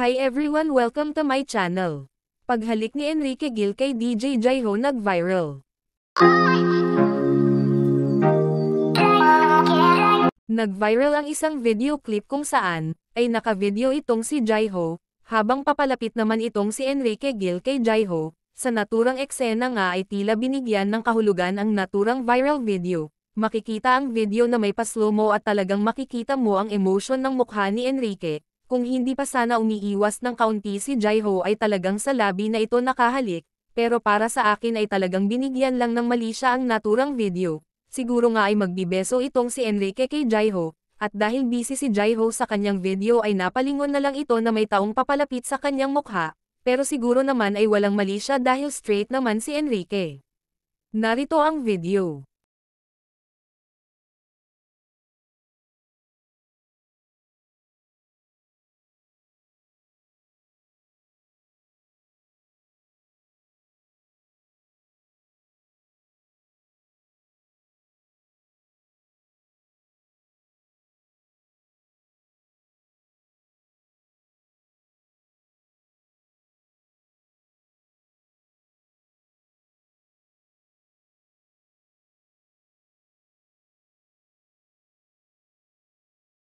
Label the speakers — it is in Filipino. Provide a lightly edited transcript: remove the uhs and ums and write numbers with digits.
Speaker 1: Hi everyone, welcome to my channel. Paghalik ni Enrique Gil kay DJ Jaiho nag-viral. Nag-viral ang isang video clip kung saan, ay naka-video itong si Jaiho, habang papalapit naman itong si Enrique Gil kay Jaiho. Sa naturang eksena nga ay tila binigyan ng kahulugan ang naturang viral video. Makikita ang video na may pa-slow-mo at talagang makikita mo ang emotion ng mukha ni Enrique. Kung hindi pa sana umiiwas ng kaunti si Jaiho ay talagang sa labi na ito nakahalik, pero para sa akin ay talagang binigyan lang ng mali siya ang naturang video. Siguro nga ay magbibeso itong si Enrique kay Jaiho, at dahil busy si Jaiho sa kanyang video ay napalingon na lang ito na may taong papalapit sa kanyang mukha, pero siguro naman ay walang mali siya dahil straight naman si Enrique. Narito ang video.